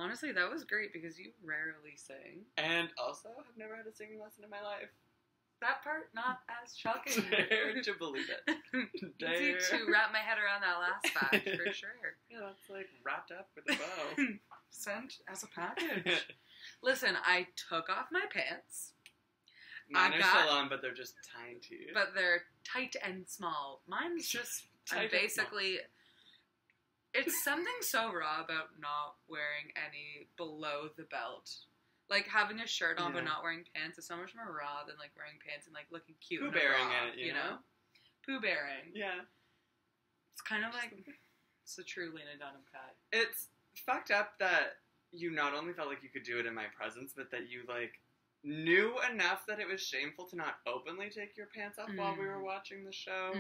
Honestly, that was great because you rarely sing. And also, I've never had a singing lesson in my life. That part, not as shocking. Dare to believe it. Easy to wrap my head around that last fact, for sure. Yeah, that's like wrapped up with a bow. Sent as a package. Listen, I took off my pants. Mine are still on, but they're just tiny. But they're tight and small. Mine's just basically... It's something so raw about not wearing any below the belt. Like, having a shirt on but not wearing pants is so much more raw than, like, wearing pants and, like, looking cute and Pooh-bearing raw, it, you know? Pooh-bearing. Yeah. It's kind of like... It's a true Lena Dunham cut. It's fucked up that you not only felt like you could do it in my presence, but that you, like, knew enough that it was shameful to not openly take your pants off while we were watching the show.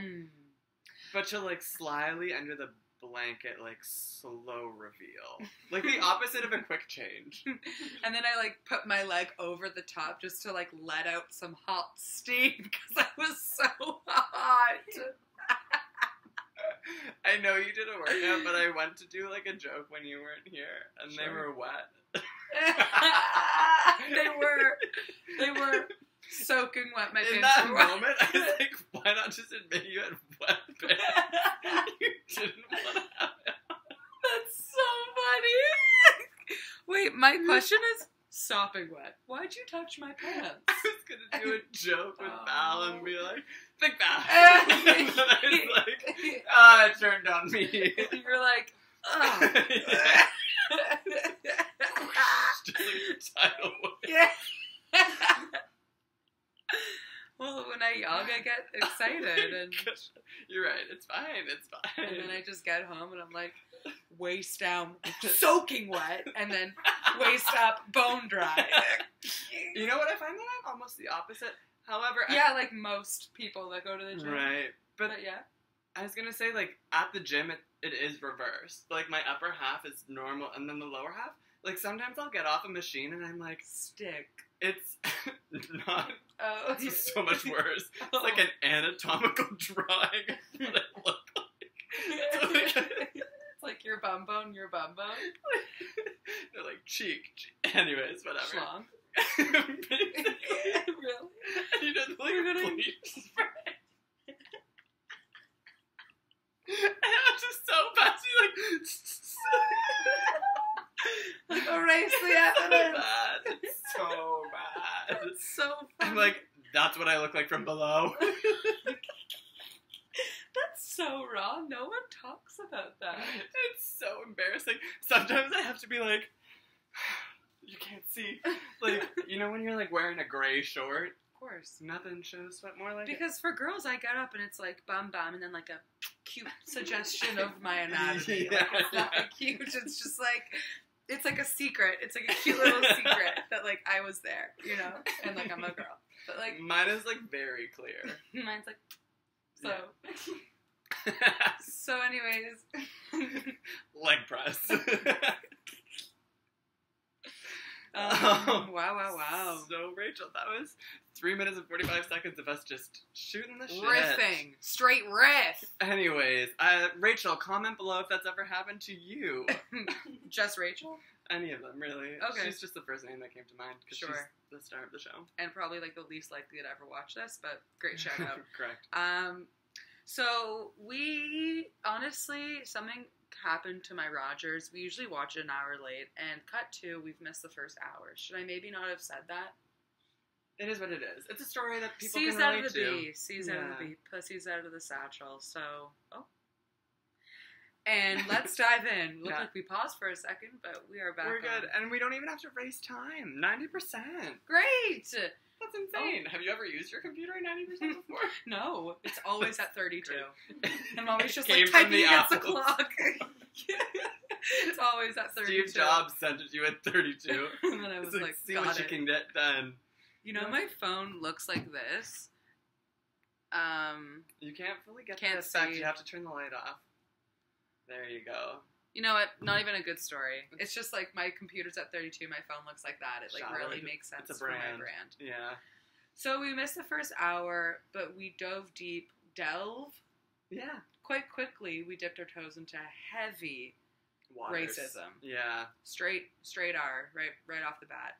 But to, like, slyly under the blanket, like, slow reveal. Like, the opposite of a quick change. And then I, like, put my leg over the top just to, like, let out some hot steam because I was so hot. I know you did a workout, but I went to do, like, a joke when you weren't here, and they were wet. They were soaking wet. My in pants that were wet. moment, I was like, why not just admit you had wet pants? You didn't want to have it. That's so funny. Wait, my question is sopping wet. Why'd you touch my pants? I was gonna do a joke with Val and be like, big Val. And then I was like, it turned on me. You were like, oh. Just like your tidal wave. Yeah. Well, when I yell, I get excited, and you're right. It's fine. It's fine. And then I just get home, and I'm like, waist down, soaking wet, and then waist up, bone dry. You know what? I find that I'm almost the opposite. However, yeah, like most people that go to the gym, right? But yeah, I was gonna say, like, at the gym, it is reversed. Like, my upper half is normal, and then the lower half, like, sometimes I'll get off a machine, and I'm like, stick. It's not. Oh, it's so much worse. It's like an anatomical drawing of what I look like. It's like your bum bone. They're like cheek. Anyways, whatever. Schlong. Really? You know, like, bleach. And I was just so fast. You like erase the evidence. It's so bad. It's so funny. I'm like, that's what I look like from below. That's so raw. No one talks about that. It's so embarrassing. Sometimes I have to be like, you can't see. Like, you know when you're like wearing a gray short? Of course. Nothing shows sweat more like because it. for girls, I get up and it's like bum bum and then like a cute suggestion of my anatomy. Yeah, like it's not cute. It's just like, it's like a secret. It's like a cute little secret that like I was there, you know? And like I'm a girl. But like mine is like very clear. Mine's like, so. Yeah. So anyways. Leg press. Wow. So, Rachel, that was 3 minutes and 45 seconds of us just shooting the shit. Riffing. Straight riff. Anyways, Rachel, comment below if that's ever happened to you. Just Rachel? Any of them, really. Okay. She's just the first name that came to mind because she's the star of the show. And probably, like, the least likely to ever watch this, but great shout out. Correct. So, we, honestly, something happened to my Rogers. We usually watch it an hour late, and cut to, we've missed the first hour. Should I maybe not have said that? It is what it is. It's a story that people C's can out relate of the to. B. C's out of the B. Pussy's out of the satchel. So, And let's dive in. Look like we paused for a second, but we are back. We're good. And we don't even have to waste time. 90%. Great! That's insane. Have you ever used your computer at 90% before? No. It's always at 32. I'm always just Came like from typing the against the apples. clock. It's always at 32. Steve Jobs sent it to you at 32. And then I was like, see got what you it. can get done. You know, my phone looks like this. You can't fully get Can't this effect. see. You have to turn the light off. There you go. You know what? Not even a good story. It's just like my computer's at 32, my phone looks like that. It like really makes sense it's a for brand. my brand. Yeah. So we missed the first hour, but we dove deep. Delve? Yeah. Quite quickly, we dipped our toes into heavy Waters. racism. Yeah. Straight R, right off the bat.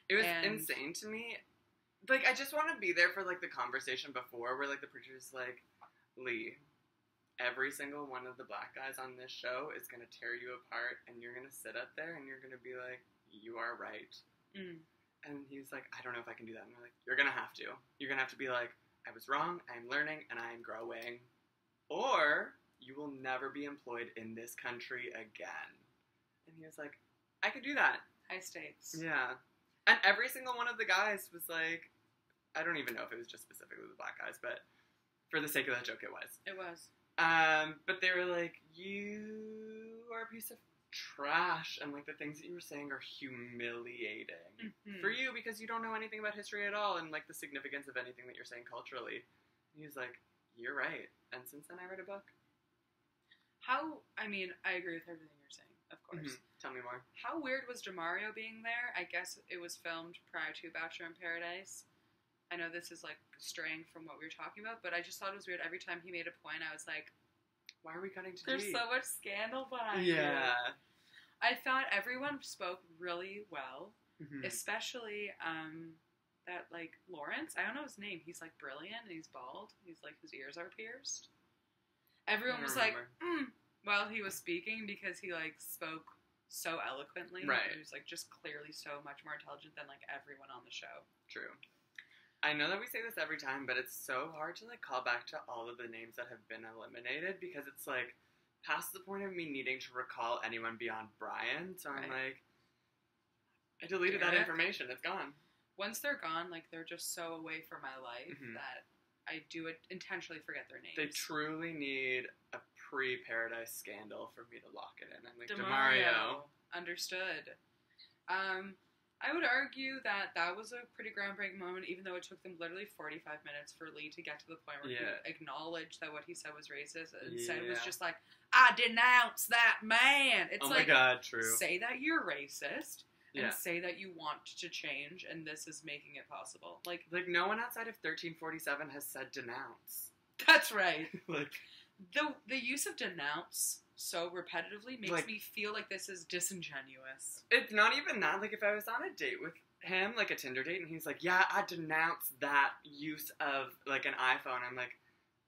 It was insane to me. Like, I just want to be there for, like, the conversation before where, like, the producer's like, Lee, every single one of the black guys on this show is going to tear you apart, and you're going to sit up there, and you're going to be like, you are right. Mm. And he's like, I don't know if I can do that. And we're like, you're going to have to. You're going to have to be like, I was wrong, I am learning, and I am growing. Or you will never be employed in this country again. And he was like, I could do that. High stakes. Yeah. And every single one of the guys was like, I don't even know if it was just specifically the black guys, but for the sake of that joke, it was. It was. But they were like, you are a piece of trash, and like the things that you were saying are humiliating for you because you don't know anything about history at all and like the significance of anything that you're saying culturally. And he was like, you're right. And since then I read a book. I agree with everything you're saying, of course. Tell me more. How weird was DeMario being there? I guess it was filmed prior to Bachelor in Paradise. I know this is like straying from what we were talking about, but I just thought it was weird. Every time he made a point, I was like, why are we cutting to there's G? so much scandal behind it. Yeah. I thought everyone spoke really well, especially that, like, Lawrence. I don't know his name. He's, like, brilliant, and he's bald. He's, like, his ears are pierced. Everyone was like, while he was speaking because he, like, spoke so eloquently. Right. He was, like, just clearly so much more intelligent than, like, everyone on the show. True. I know that we say this every time, but it's so hard to, like, call back to all of the names that have been eliminated because it's, like, past the point of me needing to recall anyone beyond Brian. So I'm like, I deleted that information. It's gone. Once they're gone, like, they're just so away from my life that I do intentionally forget their names. They truly need a pre-Paradise scandal for me to lock it in. I'm like, DeMario. Understood. I would argue that was a pretty groundbreaking moment, even though it took them literally 45 minutes for Lee to get to the point where he acknowledged that what he said was racist. And instead it was just like, I denounce that man. It's like, my God, true. Say that you're racist and say that you want to change, and this is making it possible. Like no one outside of 1347 has said denounce. That's right. Like the use of denounce so repetitively makes me feel like this is disingenuous. It's not even that. Like, if I was on a date with him, like a Tinder date, and he's like, yeah, I denounce that use of, like, an iPhone, I'm like,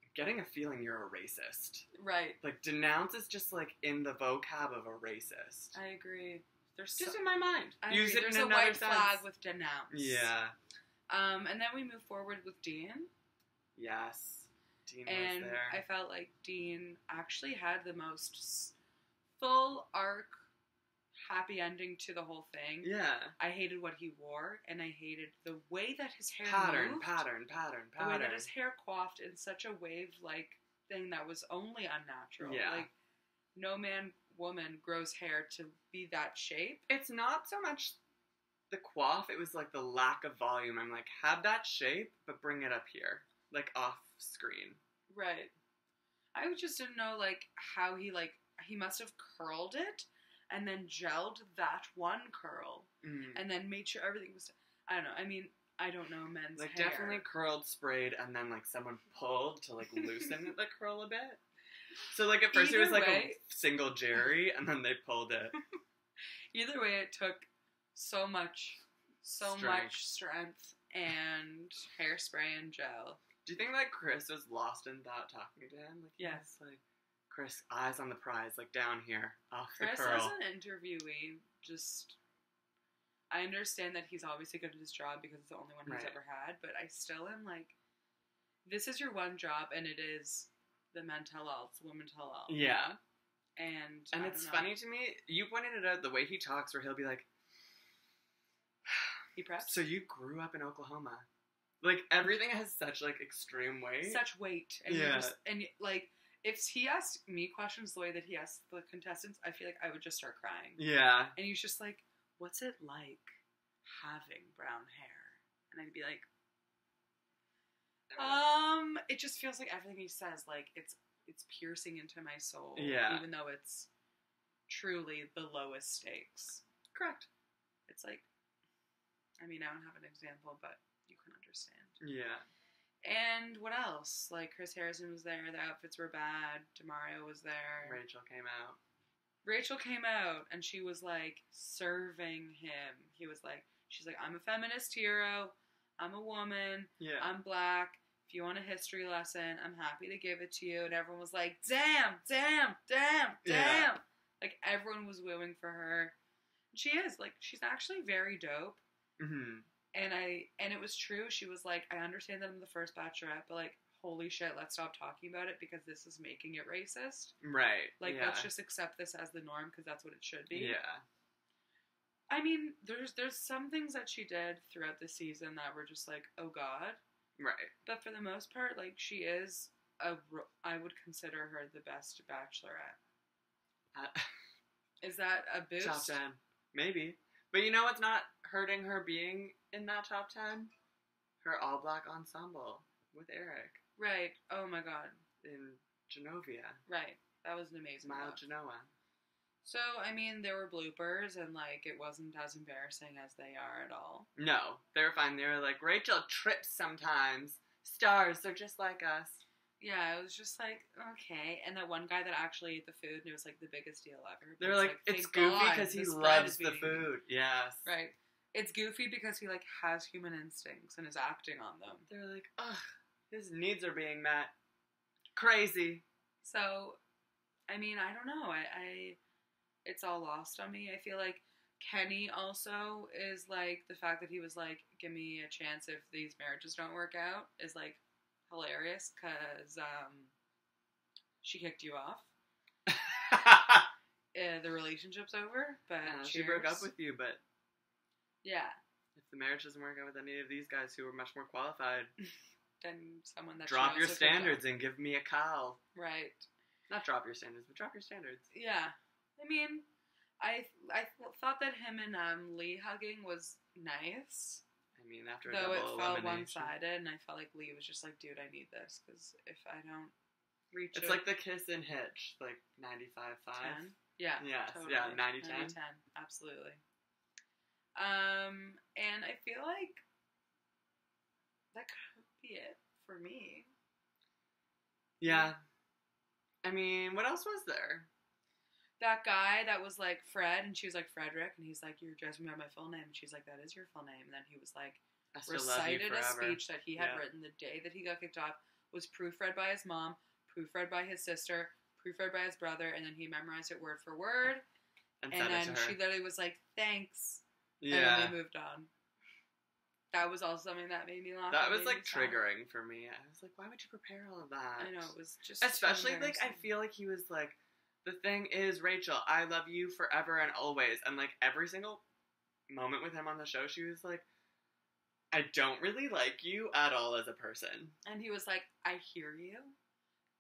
I'm getting a feeling you're a racist. Right. Like, denounce is just, like, in the vocab of a racist. I agree. There's just in my mind. Use it There's in a white flag with denounce. Yeah. And then we move forward with Dean. Yes. Dean and was there. I felt like Dean actually had the most full arc, happy ending to the whole thing. Yeah. I hated what he wore, and I hated the way that his hair pattern. moved. The way that his hair coiffed in such a wave-like thing that was only unnatural. Yeah. Like, no man, woman grows hair to be that shape. It's not so much the coif, it was like the lack of volume. I'm like, have that shape, but bring it up here. Like, off screen. Right. I just didn't know, like, how he must have curled it and then gelled that one curl and then made sure everything was, I don't know. I mean, I don't know men's like, hair. definitely curled, sprayed, and then, like, someone pulled to, like, loosen the curl a bit. So, like, at first it was, like, a single Jerry, and then they pulled it. Either way, it took so much strength and hairspray and gel. Do you think, like, Chris was lost in thought talking to him? Like, yes. Like, Chris, eyes on the prize, like, down here, off Chris, the curl. as an interviewee, I understand that he's obviously good at his job because it's the only one he's ever had, but I still am like, this is your one job, and it is the men tell all, it's the women tell all. Yeah. And it's funny to me, you pointed it out, the way he talks, where he'll be like, he preps? So you grew up in Oklahoma. Like, everything has such, like, extreme weight. Such weight. And like, if he asked me questions the way that he asked the contestants, I feel like I would just start crying. Yeah. And he's just like, what's it like having brown hair? And I'd be like, it just feels like everything he says, like, it's piercing into my soul. Yeah. Even though it's truly the lowest stakes. Correct. It's like, I mean, I don't have an example, but you can understand. Yeah. And what else? Like, Chris Harrison was there, the outfits were bad, DeMario was there. Rachel came out. Rachel came out and she was like serving him. She's like, I'm a feminist hero. I'm a woman. Yeah. I'm black. If you want a history lesson, I'm happy to give it to you. And everyone was like, damn. Yeah. Like, everyone was wooing for her. She is. Like, she's actually very dope. Mm-hmm. And it was true. She was like, I understand that I'm the first Bachelorette, but like, holy shit, let's stop talking about it because this is making it racist. Right. Like, let's just accept this as the norm because that's what it should be. Yeah. I mean, there's some things that she did throughout the season that were just like, oh god. Right. But for the most part, like, she is I would consider her the best Bachelorette. Is that a boost? Top 10. Maybe. But you know what's not hurting her being in that top 10? Her all-black ensemble with Eric. Right. Oh my god. In Genovia. Right. That was an amazing Smile look. Genoa. So, I mean, there were bloopers, and, like, it wasn't as embarrassing as they are at all. No. They were fine. They were like, Rachel trips sometimes. Stars, they're just like us. Yeah, it was just like, okay. And that one guy that actually ate the food, and it was, like, the biggest deal ever. They were like, it's goofy because he loves the food. Yes. Right. It's goofy because he, like, has human instincts and is acting on them. They're like, ugh, his needs are being met. Crazy. So, I mean, I don't know. It's all lost on me. I feel like Kenny also is, like, the fact that he was like, give me a chance if these marriages don't work out is, like, hilarious because she kicked you off. The relationship's over, but she broke up with you, but yeah, if the marriage doesn't work out with any of these guys who are much more qualified, then someone that drop your standards and give me a call. Right. Not drop your standards, but drop your standards. Yeah. I mean, I thought that him and Lee hugging was nice. I mean, after a though double it felt elimination. one-sided, and I felt like Lee was just like, dude, I need this, because if I don't reach it's like the kiss and Hitch, like 95-5. 10. Yeah. Yes, totally. yeah, 90-10. 90-10, absolutely. And I feel like that could be it for me. Yeah. I mean, what else was there? That guy that was like Fred, and she was like Frederick, and he's like, you're addressing me by my full name, and she's like, that is your full name. And then he was like, recited a speech that he had written the day that he got kicked off, was proofread by his mom, proofread by his sister, proofread by his brother, and then he memorized it word for word. And then she literally was like, thanks. Yeah. And then they moved on. That was also something that made me laugh. That was like triggering for me. I was like, why would you prepare all of that? I know, it was just especially like, I feel like he was like, the thing is, Rachel, I love you forever and always. And like every single moment with him on the show, she was like, I don't really like you at all as a person. And he was like, I hear you,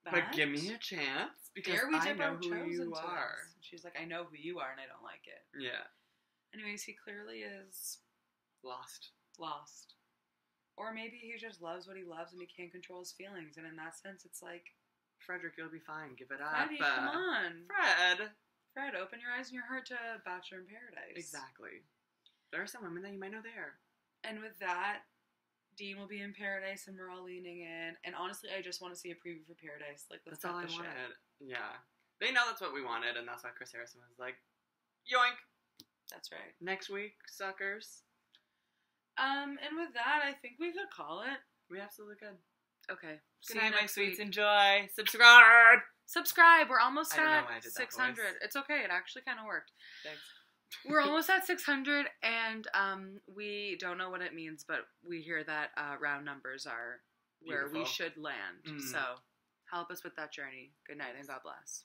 but give me a chance because I know who you are. She's like, I know who you are and I don't like it. Yeah. Anyways, he clearly is lost. Or maybe he just loves what he loves and he can't control his feelings. And in that sense, it's like, Frederick, you'll be fine. Give it up. Freddie, come on. Fred, open your eyes and your heart to Bachelor in Paradise. Exactly. There are some women that you might know there. And with that, Dean will be in Paradise and we're all leaning in. And honestly, I just want to see a preview for Paradise. Like, let's that's all I shit. wanted. Yeah. They know that's what we wanted, and that's why Chris Harrison was like, yoink. That's right. Next week, suckers. And with that, I think we could call it. We absolutely could. Okay. Good night, my sweets. Enjoy. Subscribe. We're almost at I 600. It's okay. It actually kind of worked. Thanks. We're almost at 600, and we don't know what it means, but we hear that round numbers are where we should land. So help us with that journey. Good night, and God bless.